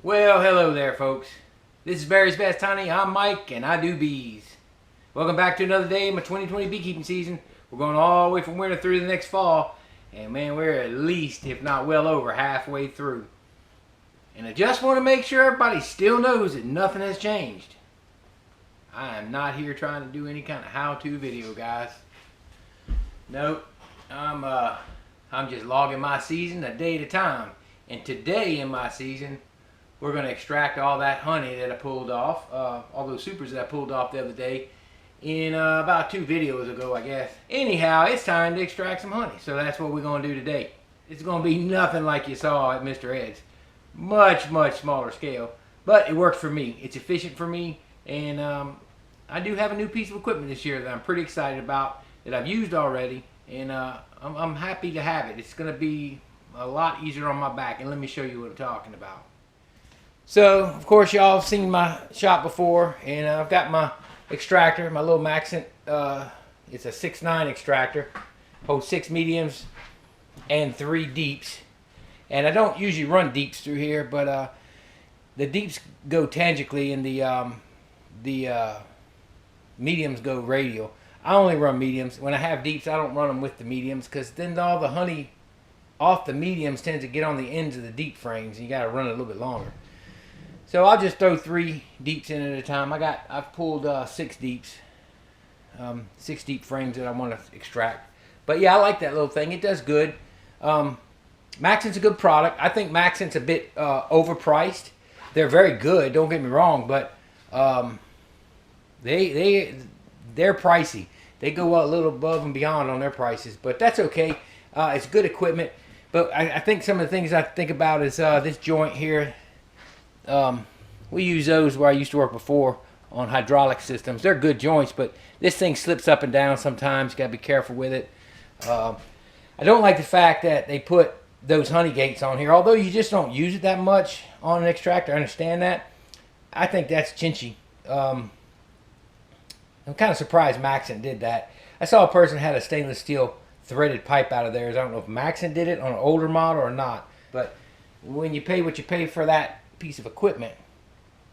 Well, hello there, folks. This is Barry's Best Honey. I'm Mike, and I do bees. Welcome back to another day of my 2020 beekeeping season. We're going all the way from winter through the next fall, and man, we're at least, if not well over, halfway through. And I just want to make sure everybody still knows that nothing has changed. I am not here trying to do any kind of how-to video, guys. Nope. I'm just logging my season a day at a time. And today in my season, we're going to extract all that honey that I pulled off, all those supers that I pulled off the other day in about 2 videos ago, I guess. Anyhow, it's time to extract some honey, so that's what we're going to do today. It's going to be nothing like you saw at Mr. Ed's. Much, much smaller scale, but it works for me. It's efficient for me, and I do have a new piece of equipment this year that I'm pretty excited about, that I've used already, and I'm happy to have it. It's going to be a lot easier on my back, and let me show you what I'm talking about. So, of course, y'all have seen my shop before, and I've got my extractor, my little Maxent. It's a 6.9 extractor, holds 6 mediums and 3 deeps. And I don't usually run deeps through here, but the deeps go tangentially, and the mediums go radial. I only run mediums. When I have deeps, I don't run them with the mediums, because then all the honey off the mediums tends to get on the ends of the deep frames, and you got to run it a little bit longer. So I'll just throw 3 deeps in at a time. I've pulled 6 deeps, 6 deep frames that I want to extract. But yeah, I like that little thing. It does good. Maxent's a good product. I think Maxent's a bit overpriced. They're very good. Don't get me wrong, but they're pricey. They go a little above and beyond on their prices, but that's okay. It's good equipment. But I think some of the things I think about is this joint here. We use those where I used to work before on hydraulic systems. They're good joints, but this thing slips up and down sometimes. You got to be careful with it. I don't like the fact that they put those honey gates on here, although you just don't use it that much on an extractor. I understand that. I think that's chinchy. I'm kind of surprised Maxent did that. I saw a person had a stainless steel threaded pipe out of theirs. I don't know if Maxent did it on an older model or not, but when you pay what you pay for that piece of equipment,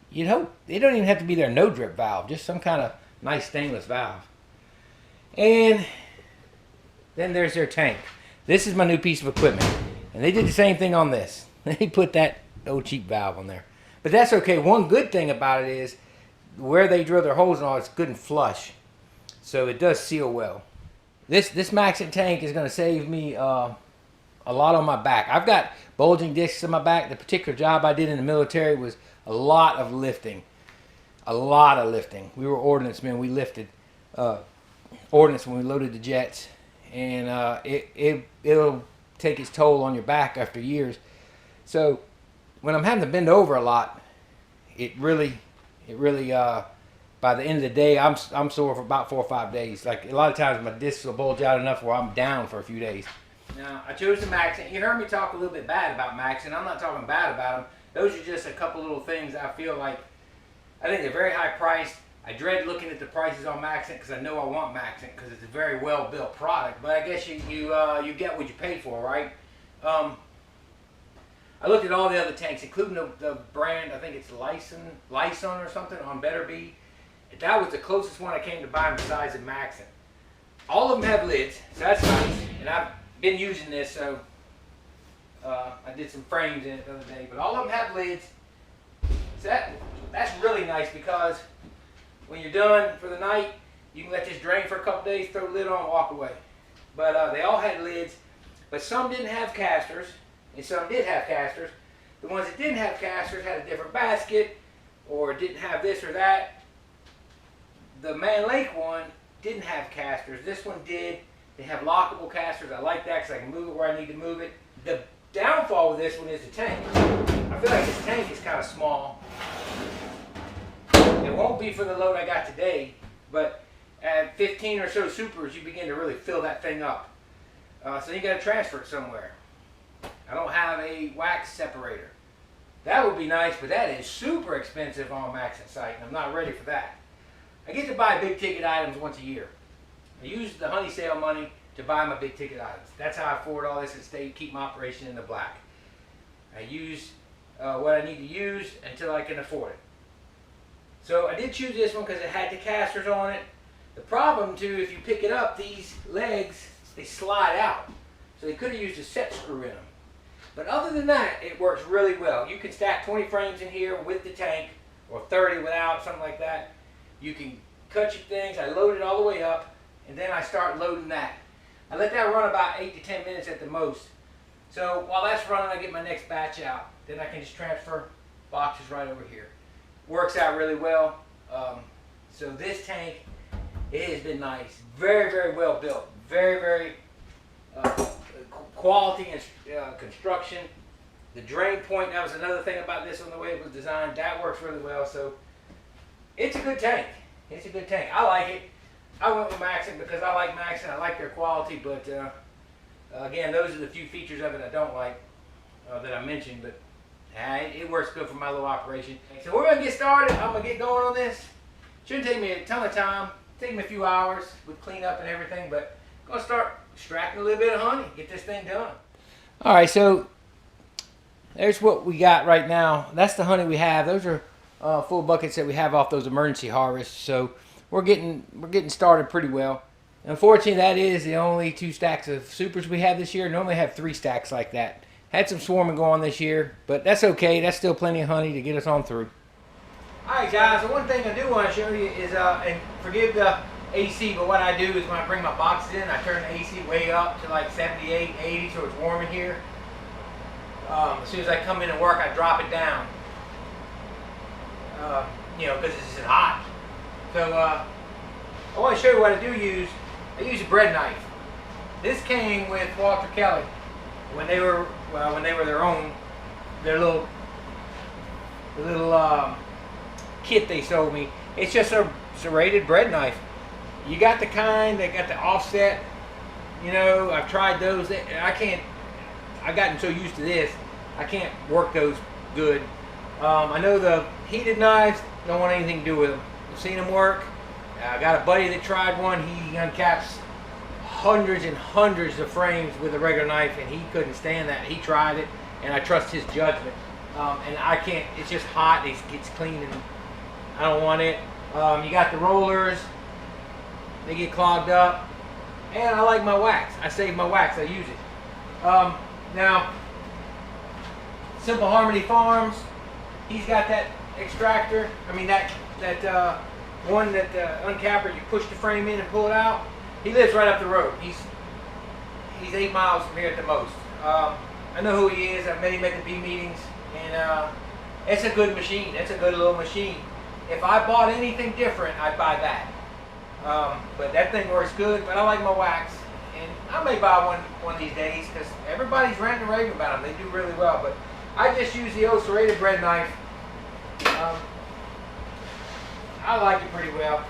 you'd hope they don't even have to be their no drip valve, just some kind of nice stainless valve. And then there's their tank. This is my new piece of equipment, and they did the same thing on this. They put that old cheap valve on there, but that's okay. One good thing about it is where they drill their holes and all, it's good and flush, so it does seal well. This Maxent tank is going to save me a lot on my back. I've got bulging discs in my back. The particular job I did in the military was a lot of lifting. A lot of lifting. We were ordnance men. We lifted ordnance when we loaded the jets. And it'll take its toll on your back after years. So when I'm having to bend over a lot, it really by the end of the day, I'm sore for about 4 or 5 days. Like a lot of times my discs will bulge out enough where I'm down for a few days. Now, I chose the Maxent. You heard me talk a little bit bad about Maxent. I'm not talking bad about them. Those are just a couple little things I feel like, I think they're very high priced. I dread looking at the prices on Maxent because I know I want Maxent because it's a very well built product. But I guess you get what you pay for, right? I looked at all the other tanks, including the brand, I think it's Lyson or something on Better Bee. That was the closest one I came to buying besides the Maxent. All of them have lids, so that's nice. And I've been using this, so I did some frames in it the other day, but all of them have lids. So that's really nice, because when you're done for the night, you can let this drain for a couple days, throw the lid on, and walk away. But they all had lids, but some didn't have casters, and some did have casters. The ones that didn't have casters had a different basket, or didn't have this or that. The Man Lake one didn't have casters. This one did. They have lockable casters. I like that because I can move it where I need to move it. The downfall with this one is the tank. I feel like this tank is kind of small. It won't be for the load I got today, but at 15 or so supers, you begin to really fill that thing up. So you got to transfer it somewhere. I don't have a wax separator. That would be nice, but that is super expensive on Maxent site, and I'm not ready for that. I get to buy big ticket items once a year. I use the honey sale money to buy my big ticket items. That's how I afford all this and keep my operation in the black. I use what I need to use until I can afford it. So I did choose this one because it had the casters on it. The problem too, if you pick it up, these legs, they slide out. So they could have used a set screw in them. But other than that, it works really well. You can stack 20 frames in here with the tank, or 30 without, something like that. You can cut your things. I load it all the way up, and then I start loading that. I let that run about 8 to 10 minutes at the most. So while that's running, I get my next batch out. Then I can just transfer boxes right over here. Works out really well. So this tank, it has been nice. Very, very well built. Very, very quality and construction. The drain point, that was another thing about this one, the way it was designed. That works really well. So it's a good tank. It's a good tank. I like it. I went with Maxxon because I like Maxxon. I like their quality, but again, those are the few features of it I don't like that I mentioned, but it works good for my little operation. So we're going to get started. I'm going to get going on this. Shouldn't take me a ton of time. Take me a few hours with cleanup and everything, but I'm going to start extracting a little bit of honey, get this thing done. All right, so there's what we got right now. That's the honey we have. Those are full buckets that we have off those emergency harvests. So we're getting started pretty well. Unfortunately, that is the only 2 stacks of supers we have this year. Normally have 3 stacks like that. Had some swarming going on this year, but that's okay. That's still plenty of honey to get us on through. All right, guys. The one thing I do want to show you is, and forgive the AC, but what I do is when I bring my boxes in, I turn the AC way up to like 78, 80, so it's warm in here. As soon as I come in and work, I drop it down. You know, because it's just hot. So I want to show you what I do use. I use a bread knife. This came with Walter Kelly when they were their little kit they sold me. It's just a serrated bread knife. You got the kind that got the offset. You know, I've tried those. I've gotten so used to this, I can't work those good. I know the heated knives, don't want anything to do with them. I've seen them work. I got a buddy that tried one. He uncaps hundreds and hundreds of frames with a regular knife, and he couldn't stand that. He tried it, and I trust his judgment. And I can't, it's just hot, it gets clean, and I don't want it. You got the rollers, they get clogged up. And I like my wax. I save my wax, I use it. Now, Simple Harmony Farms, he's got that extractor. I mean that one that uncapper, you push the frame in and pull it out. He lives right up the road. He's 8 miles from here at the most. I know who he is. I've met him at the bee meetings, and it's a good machine. It's a good little machine. If I bought anything different, I'd buy that. But that thing works good. But I like my wax, and I may buy one of these days because everybody's ranting and raving about them. They do really well. But I just use the old serrated bread knife. I like it pretty well.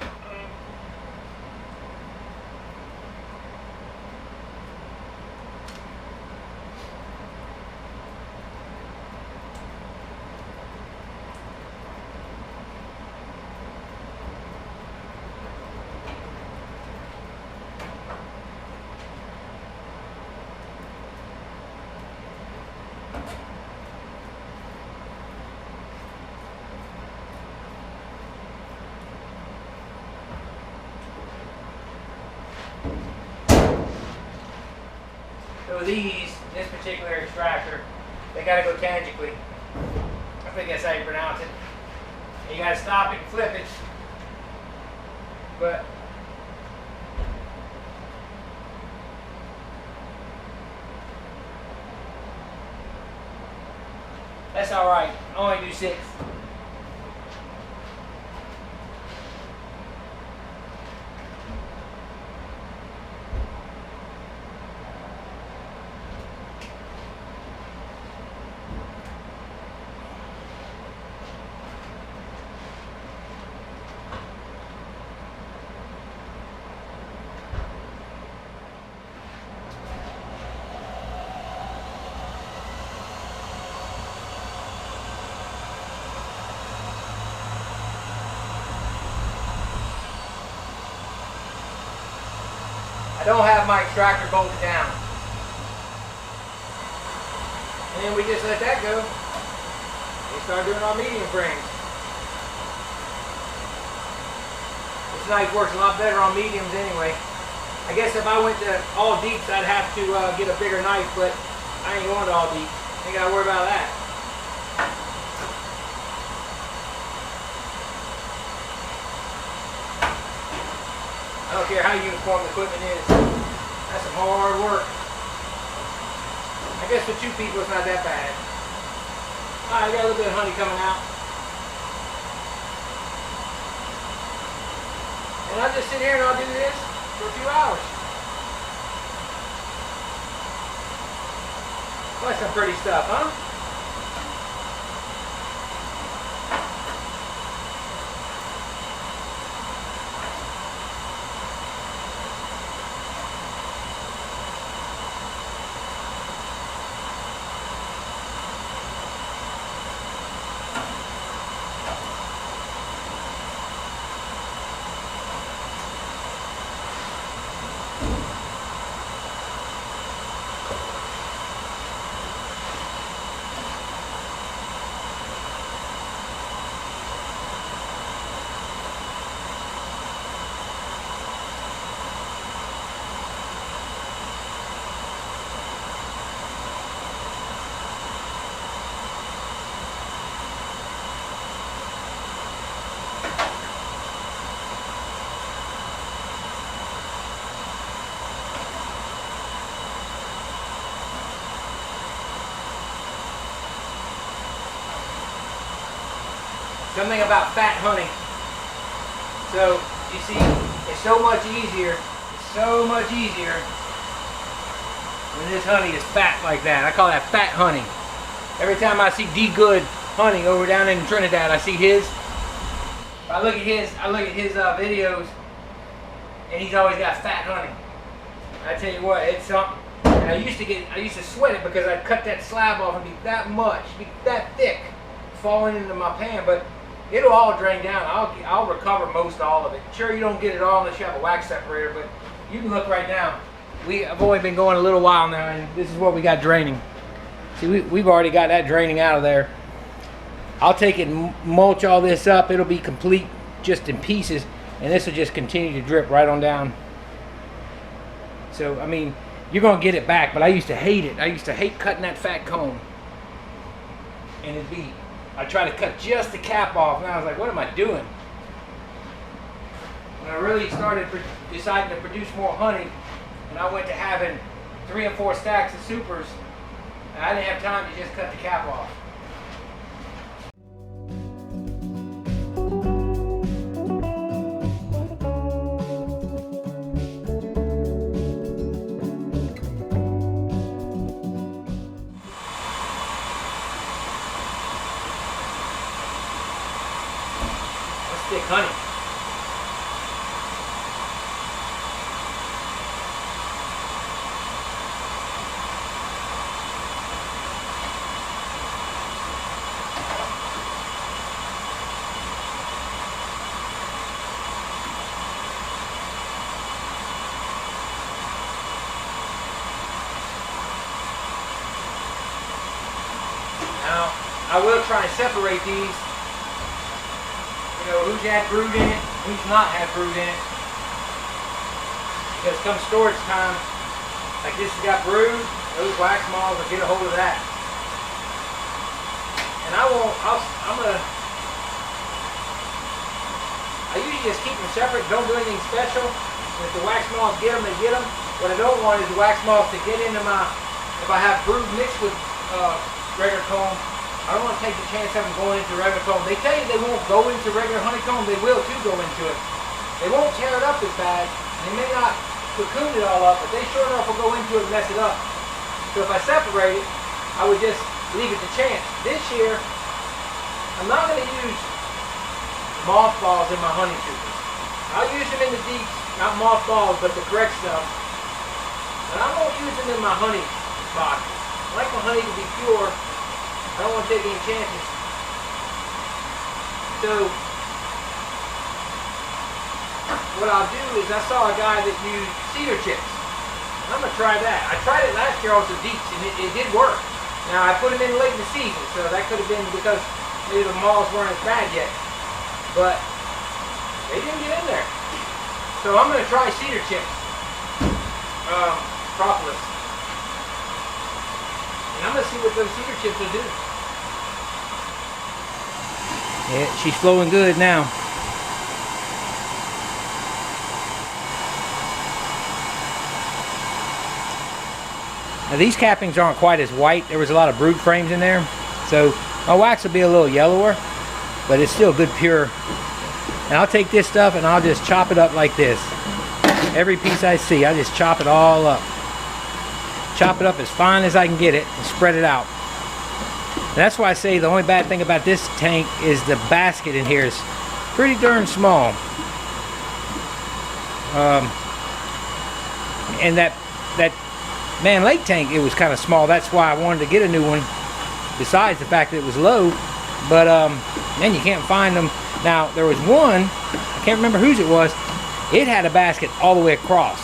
So this particular extractor, they got to go tangibly. I think that's how you pronounce it. And you got to stop it and flip it. But that's all right. I only do 6. I don't have my extractor bolted down. And then we just let that go. start doing our medium frames. This knife works a lot better on mediums anyway. I guess if I went to all deeps, I'd have to get a bigger knife, but I ain't going to all deep. Ain't got to worry about that. I don't care how uniform the equipment is. That's some hard work. I guess for 2 people it's not that bad. Alright, I got a little bit of honey coming out. And I'll just sit here and I'll do this for a few hours. Well, that's some pretty stuff, huh? Something about fat honey. So, you see, it's so much easier when this honey is fat like that. I call that fat honey. Every time I see D Good honey over down in Trinidad, I see his. I look at his videos, and he's always got fat honey. I tell you what, it's something. And I used to sweat it because I'd cut that slab off and be that much, be that thick, falling into my pan, but it'll all drain down. I'll recover most all of it. Sure, you don't get it all unless you have a wax separator, but you can look right now. I've only been going a little while now, and this is what we got draining. See, we've already got that draining out of there. I'll take it and mulch all this up. It'll be complete just in pieces, and this will just continue to drip right on down. So, I mean, you're going to get it back, but I used to hate it. I used to hate cutting that fat cone. And I tried to cut just the cap off, and I was like, what am I doing? When I really started deciding to produce more honey, and I went to having 3 and 4 stacks of supers, I didn't have time to just cut the cap off. Thick honey. Now, I will try and separate these. You know, who's had brood in it, who's not had brood in it. Because come storage time, like this has got brood, those wax moths will get a hold of that. And I usually just keep them separate, don't do anything special. And if the wax moths get them, they get them. What I don't want is the wax moths to get into if I have brood mixed with regular comb, I don't want to take the chance of them going into regular comb. They tell you they won't go into regular honeycomb. They will too go into it. They won't tear it up as bad. They may not cocoon it all up, but they sure enough will go into it and mess it up. So if I separate it, I would just leave it to chance. This year, I'm not going to use mothballs in my honey supers. I'll use them in the deeps, not mothballs, but the correct stuff. But I won't use them in my honey box. I like my honey to be pure. I don't want to take any chances. So, what I'll do is I saw a guy that used cedar chips. I'm going to try that. I tried it last year on some deeps, and it did work. Now, I put them in late in the season, so that could have been because maybe the moths weren't as bad yet, but they didn't get in there. So I'm going to try cedar chips, propolis, and I'm going to see what those cedar chips will do. Yeah, she's flowing good now. Now these cappings aren't quite as white. There was a lot of brood frames in there, so my wax will be a little yellower, but it's still good pure. And I'll take this stuff and I'll just chop it up like this. Every piece I see, I just chop it all up. Chop it up as fine as I can get it and spread it out. And that's why I say the only bad thing about this tank is the basket in here is pretty darn small. And that Man Lake tank, it was kind of small. That's why I wanted to get a new one, besides the fact that it was low. But man, you can't find them. Now there was one, I can't remember whose it was. It had a basket all the way across,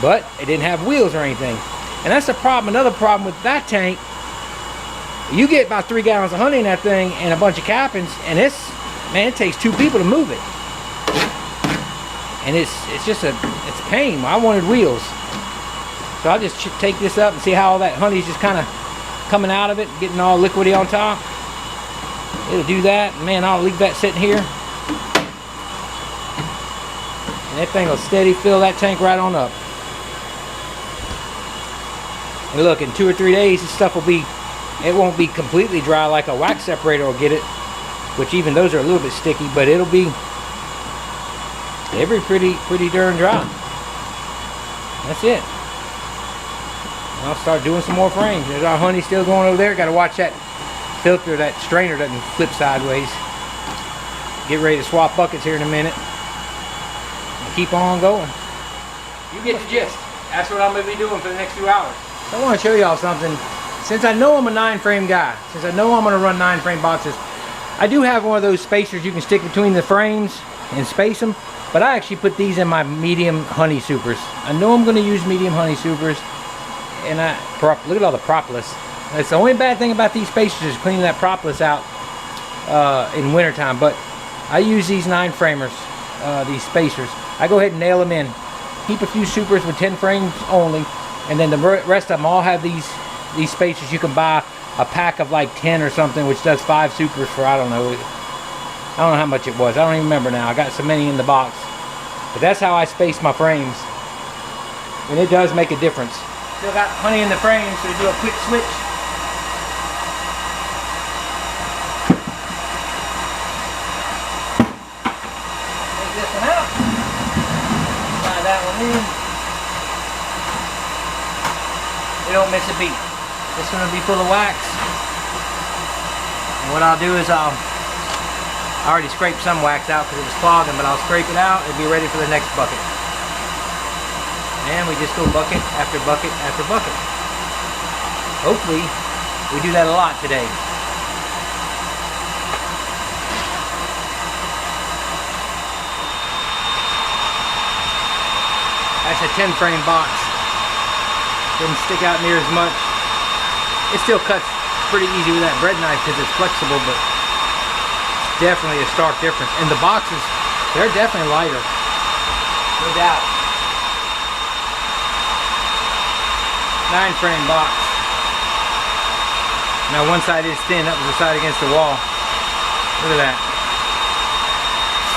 but it didn't have wheels or anything. And that's the problem. Another problem with that tank, you get about 3 gallons of honey in that thing and a bunch of cappings, and man, it takes 2 people to move it. And it's just it's pain. I wanted wheels. So I'll just take this up and see how all that honey's just kind of coming out of it, getting all liquidy on top. It'll do that. Man, I'll leave that sitting here. And that thing will steady fill that tank right on up. And look, in 2 or 3 days, this stuff will be, it won't be completely dry like a wax separator will get it, which even those are a little bit sticky, but it'll be pretty darn dry. That's it. I'll start doing some more frames. There's our honey still going over there. Got to watch that filter, that strainer doesn't flip sideways. Get ready to swap buckets here in a minute. And keep on going. You get the gist. That's what I'm going to be doing for the next few hours. So I want to show y'all something. Since I know I'm a 9-frame guy, since I know I'm going to run 9-frame boxes, I do have one of those spacers you can stick between the frames and space them. But I actually put these in my medium honey supers. I know I'm going to use medium honey supers. And look at all the propolis. That's the only bad thing about these spacers is cleaning that propolis out in wintertime. But I use these 9-framers, these spacers. I go ahead and nail them in. Keep a few supers with 10 frames only, and then the rest of them all have these spacers. You can buy a pack of like 10 or something, which does 5 supers for I don't know how much it was. I don't even remember now. I got so many in the box. But that's how I space my frames, and it does make a difference. Still got honey in the frame, so we do a quick switch. Take this one out. Slide that one in. We don't miss a beat. This one will be full of wax. And what I'll do is I already scraped some wax out because it was clogging, but I'll scrape it out and be ready for the next bucket. And we just go bucket after bucket after bucket. Hopefully, we do that a lot today. That's a 10-frame box. Didn't stick out near as much. It still cuts pretty easy with that bread knife because it's flexible, but it's definitely a stark difference. And the boxes, they're definitely lighter. No doubt. 9-frame box. Now one side is thin, that was the side against the wall. Look at that.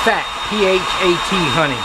Fat, P-H-A-T honey.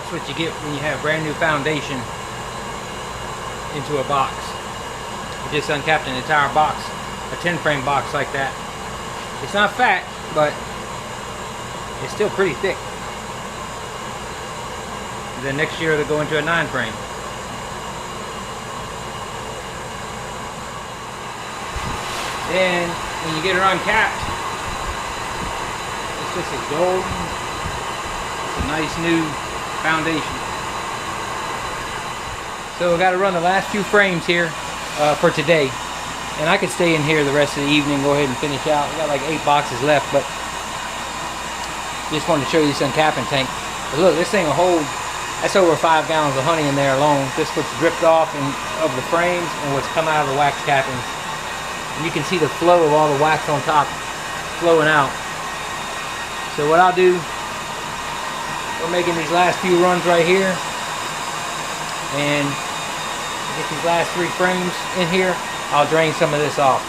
That's what you get when you have brand new foundation into a box. You just uncapped an entire box, a 10 frame box like that. It's not fat, but it's still pretty thick. And then next year it'll go into a 9 frame. Then when you get her uncapped, it's just a golden, it's a nice new foundation. So we got to run the last few frames here for today, and I could stay in here the rest of the evening, go ahead and finish out. We got like 8 boxes left, but just wanted to show you this uncapping tank. But look, this thing will hold, that's over 5 gallons of honey in there alone. Just what's dripped off of the frames and what's come out of the wax cappings. And you can see the flow of all the wax on top flowing out. So what I'll do, we're making these last few runs right here, and get these last 3 frames in here. I'll drain some of this off.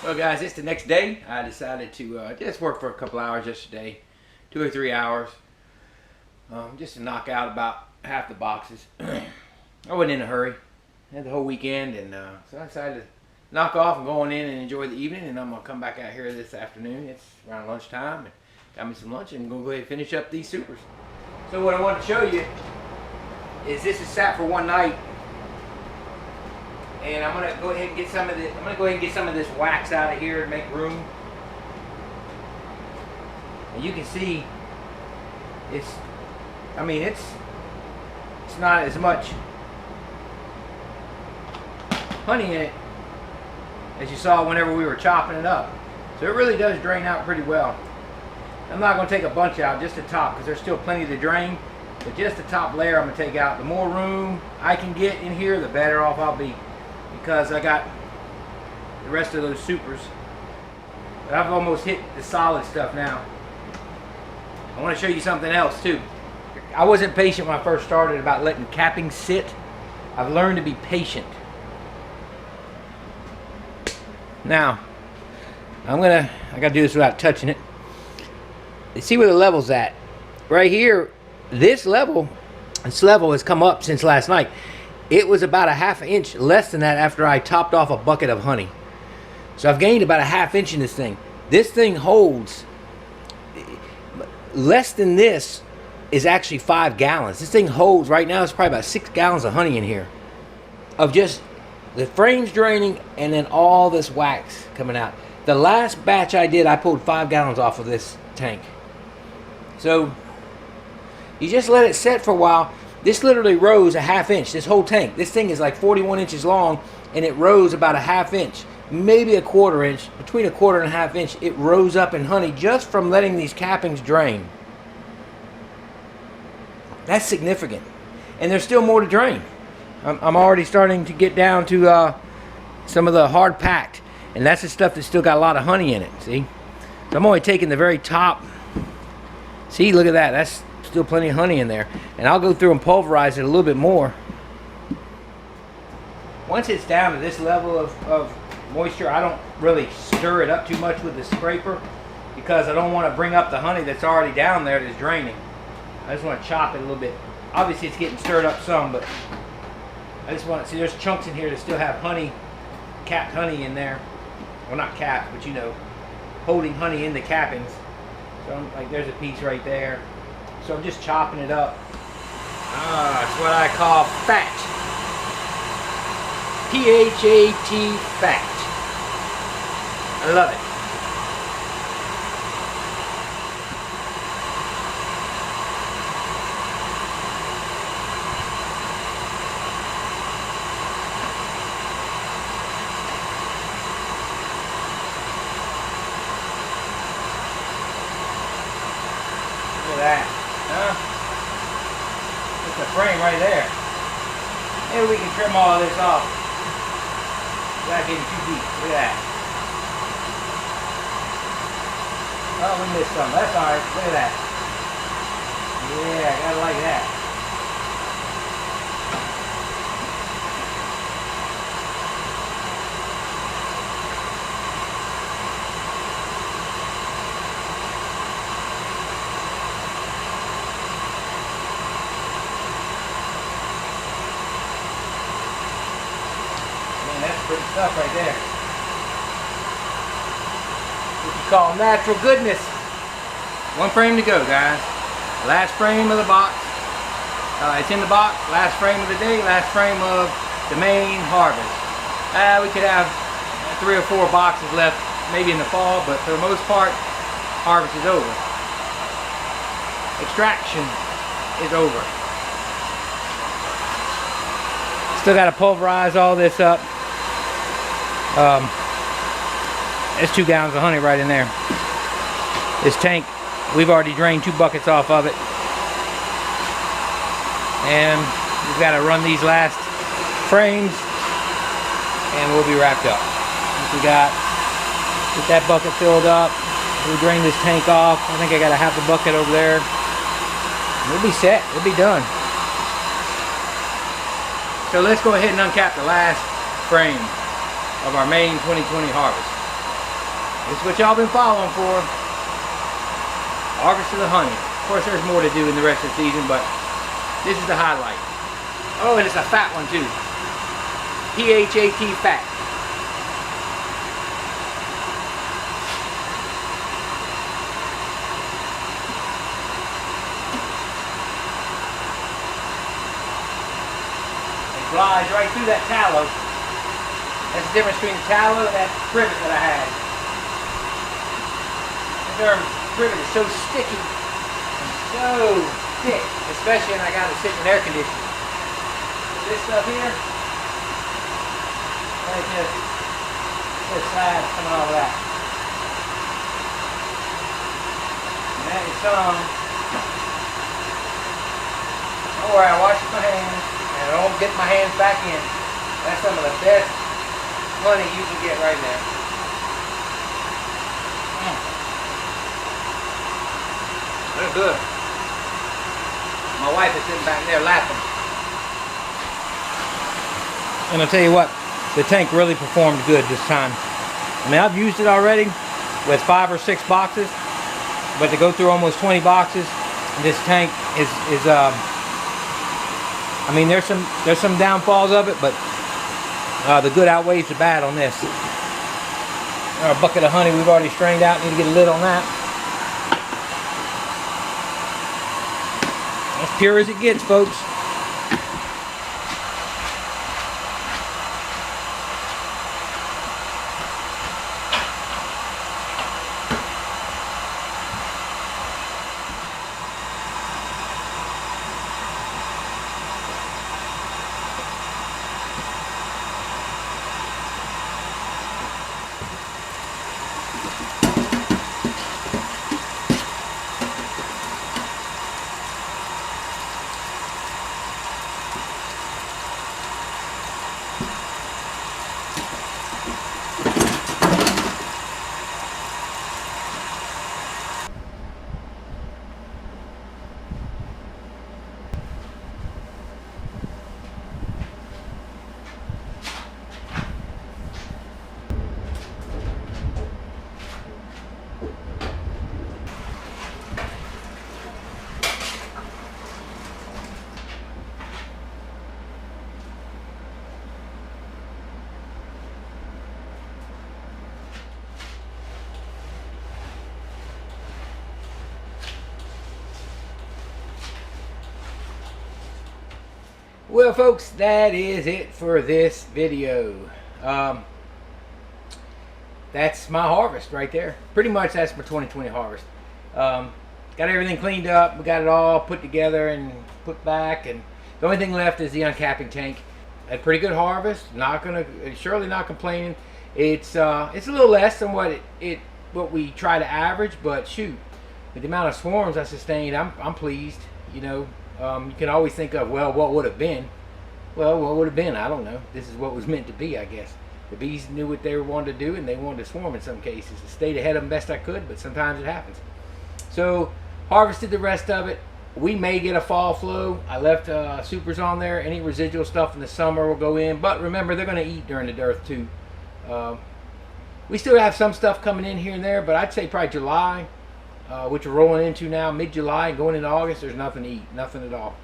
Well guys, it's the next day. I decided to just work for a couple hours yesterday, 2 or 3 hours, just to knock out about half the boxes. I wasn't in a hurry. I had the whole weekend, and so I decided to knock off and go on in and enjoy the evening, and I'm going to come back out here this afternoon. It's around lunchtime, and got me some lunch, and I'm going to go ahead and finish up these supers. So what I want to show you is this is sat for one night, and I'm going to go ahead and get some of this, wax out of here and make room. And you can see it's not as much honey in it as you saw whenever we were chopping it up. So it really does drain out pretty well. I'm not going to take a bunch out, just the top, because there's still plenty to drain. But just the top layer I'm going to take out. The more room I can get in here, the better off I'll be, because I got the rest of those supers. But I've almost hit the solid stuff now. I want to show you something else too. I wasn't patient when I first started about letting capping sit. I've learned to be patient. Now, I gotta do this without touching it. You see where the level's at. Right here, this level has come up since last night. It was about a ½ inch less than that after I topped off a bucket of honey. So I've gained about a ½ inch in this thing. This thing holds, less than this is actually 5 gallons. This thing holds, right now it's probably about 6 gallons of honey in here. Of just the frames draining and then all this wax coming out. The last batch I did, I pulled 5 gallons off of this tank. So you just let it set for a while. This literally rose a ½ inch, this whole tank. This thing is like 41 inches long, and it rose about a ½ inch, maybe a 1/4 inch, between a 1/4 and a ½ inch. It rose up in honey just from letting these cappings drain. That's significant. And there's still more to drain. I'm already starting to get down to some of the hard packed, and that's the stuff that's still got a lot of honey in it, see? So I'm only taking the very top. See, look at that, that's still plenty of honey in there. And I'll go through and pulverize it a little bit more. Once it's down to this level of moisture, I don't really stir it up too much with the scraper, because I don't want to bring up the honey that's already down there that's draining. I just want to chop it a little bit. Obviously it's getting stirred up some, but I just want to see, there's chunks in here that still have honey, capped honey in there. Well, not capped, but you know, holding honey in the cappings. So I'm, like, there's a piece right there. So I'm just chopping it up. It's what I call fat. P-H-A-T, fat. I love it. That, huh? It's a frame right there. Maybe we can trim all of this off without getting too deep. Look at that. Oh, we missed some. That's alright. Look at that. Yeah, I gotta like that. stuff right there. What you call natural goodness. One frame to go, guys. Last frame of the box. It's in the box. Last frame of the day. Last frame of the main harvest. We could have 3 or 4 boxes left, maybe in the fall, but for the most part, harvest is over. Extraction is over. Still got to pulverize all this up. There's 2 gallons of honey right in there. This tank, we've already drained 2 buckets off of it. And we've got to run these last frames and we'll be wrapped up. We got, get that bucket filled up. We drain this tank off. I think I got to have the bucket over there. We'll be set. We'll be done. So let's go ahead and uncap the last frame of our main 2020 harvest. This is what y'all been following for. Harvest of the honey. Of course, there's more to do in the rest of the season, but this is the highlight. Oh, and it's a fat one too. PHAT fat. Flies right through that tallow. That's the difference between the tallow and that privet that I had. That privet is so sticky and so thick, especially when I got it sitting in air conditioning. This stuff here, like this side coming off of that. And that is some. Don't worry, I washed my hands. And I don't get my hands back in. That's some of the best honey you can get right there. They're good. My wife is sitting back there laughing. And I'll tell you what, the tank really performed good this time. I mean, I've used it already with 5 or 6 boxes, but to go through almost 20 boxes, this tank is I mean, there's some downfalls of it, but the good outweighs the bad on this. Our bucket of honey we've already strained out. Need to get a lid on that. As pure as it gets, folks. Well, folks, that is it for this video. That's my harvest right there. Pretty much that's my 2020 harvest. Got everything cleaned up. We got it all put together and put back, and the only thing left is the uncapping tank. Had a pretty good harvest. Surely not complaining. It's a little less than what we try to average, but shoot, with the amount of swarms I sustained, I'm pleased. You know, you can always think of, well, what would have been? Well, what would have been? I don't know. This is what was meant to be, I guess. The bees knew what they wanted to do, and they wanted to swarm in some cases. I stayed ahead of them best I could, but sometimes it happens. So, harvested the rest of it. We may get a fall flow. I left supers on there. Any residual stuff in the summer will go in. But remember, they're going to eat during the dearth too. We still have some stuff coming in here and there, but I'd say probably July, which we're rolling into now, mid-July, going into August, there's nothing to eat. Nothing at all.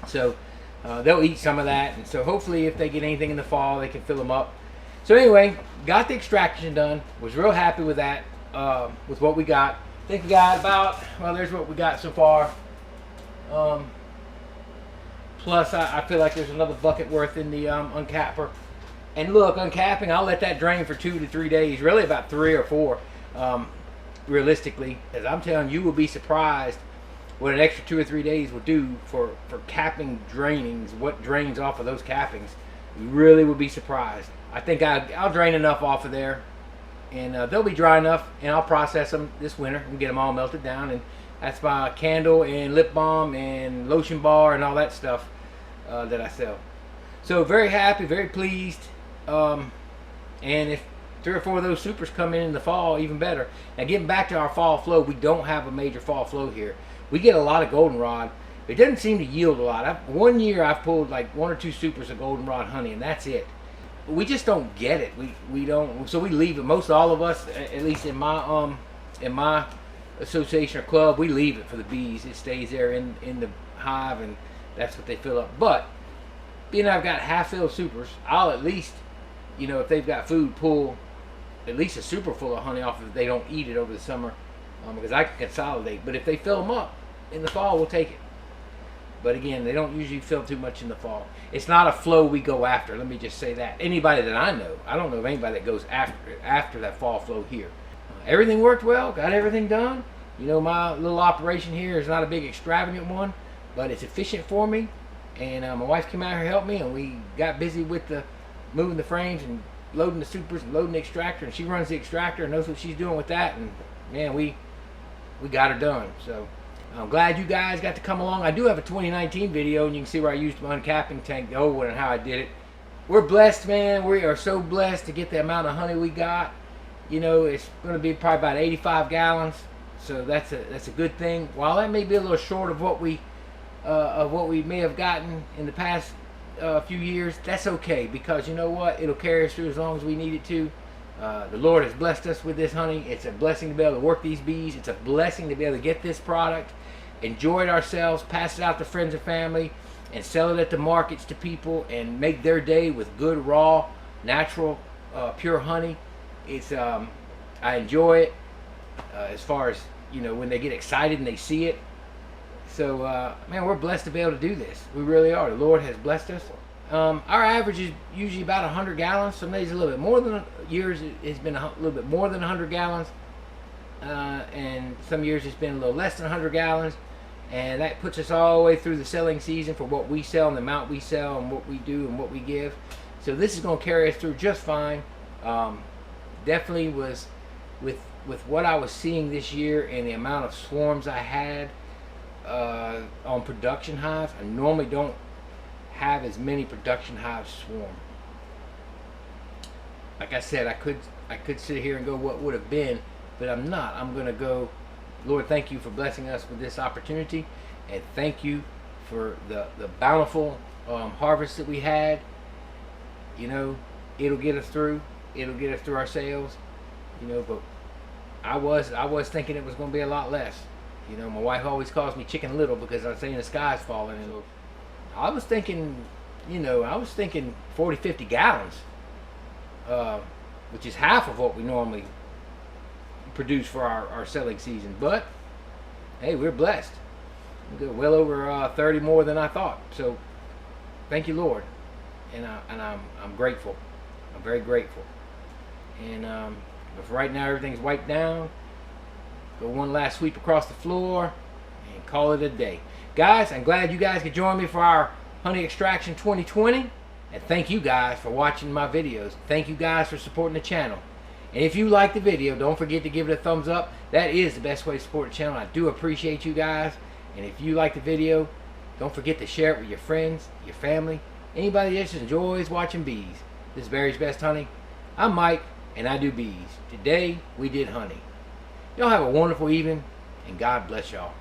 So they'll eat some of that. And so hopefully if they get anything in the fall, they can fill them up. So anyway, got the extraction done. Was real happy with that, with what we got. I think we got about, well, there's what we got so far. Plus, I feel like there's another bucket worth in the uncapper. And look, uncapping, I'll let that drain for 2 to 3 days. Really about 3 or 4, realistically. As I'm telling you, will be surprised what an extra 2 or 3 days will do for capping drainings, what drains off of those cappings. You really will be surprised. I think I'll drain enough off of there, and they'll be dry enough, and I'll process them this winter and get them all melted down. And that's my candle and lip balm and lotion bar and all that stuff that I sell. So very happy, very pleased. And if 3 or 4 of those supers come in the fall, even better. Now getting back to our fall flow, we don't have a major fall flow here. We get a lot of goldenrod. It doesn't seem to yield a lot. One year I've pulled like 1 or 2 supers of goldenrod honey, and that's it. We just don't get it. We don't. So we leave it. Most all of us, at least in my association or club, we leave it for the bees. It stays there in the hive, and that's what they fill up. But being I've got half-filled supers, I'll at least, you know, if they've got food, pull at least a super full of honey off if they don't eat it over the summer, because I can consolidate. But if they fill them up in the fall, we'll take it. But again, they don't usually fill too much in the fall. It's not a flow we go after. Let me just say that. Anybody that I know, I don't know of anybody that goes after that fall flow here. Everything worked well. Got everything done. You know, my little operation here is not a big extravagant one, but it's efficient for me. And my wife came out here and helped me, and we got busy with moving the frames and loading the supers and loading the extractor. And she runs the extractor and knows what she's doing with that. And man, we got her done. So I'm glad you guys got to come along. I do have a 2019 video, and you can see where I used my uncapping tank, the old one, and how I did it. We're blessed, man. We are so blessed to get the amount of honey we got. You know, it's going to be probably about 85 gallons, so that's a good thing. While that may be a little short of what we may have gotten in the past few years, that's okay, because you know what? It'll carry us through as long as we need it to. The Lord has blessed us with this honey. It's a blessing to be able to work these bees. It's a blessing to be able to get this product, enjoy it ourselves, pass it out to friends and family, and sell it at the markets to people and make their day with good, raw, natural, pure honey. It's I enjoy it as far as, you know, when they get excited and they see it. So man, we're blessed to be able to do this. We really are. The Lord has blessed us. Our average is usually about 100 gallons. Some days a little bit more than years. It's been a little bit more than 100 gallons, and some years it's been a little less than 100 gallons. And that puts us all the way through the selling season for what we sell and the amount we sell and what we do and what we give. So this is going to carry us through just fine. Definitely was with what I was seeing this year and the amount of swarms I had on production hives. I normally don't have as many production hives swarm. Like I said, I could sit here and go what would have been, but I'm not. I'm going to go, Lord, thank you for blessing us with this opportunity, and thank you for the bountiful harvest that we had. You know, it'll get us through. It'll get us through our sales. You know, but I was thinking it was going to be a lot less. You know, my wife always calls me Chicken Little because I'm saying the sky's falling. And I was thinking, you know, 40, 50 gallons, which is half of what we normally produce for our selling season. But hey, we're blessed. We got well over 30 more than I thought. So thank you, Lord, and I'm grateful. I'm very grateful. And but for right now, everything's wiped down. Go one last sweep across the floor and call it a day. Guys, I'm glad you guys could join me for our Honey Extraction 2020. And thank you guys for watching my videos. Thank you guys for supporting the channel. And if you like the video, don't forget to give it a thumbs up. That is the best way to support the channel. I do appreciate you guys. And if you like the video, don't forget to share it with your friends, your family, anybody that just enjoys watching bees. This is Barry's Best Honey. I'm Mike, and I do bees. Today, we did honey. Y'all have a wonderful evening, and God bless y'all.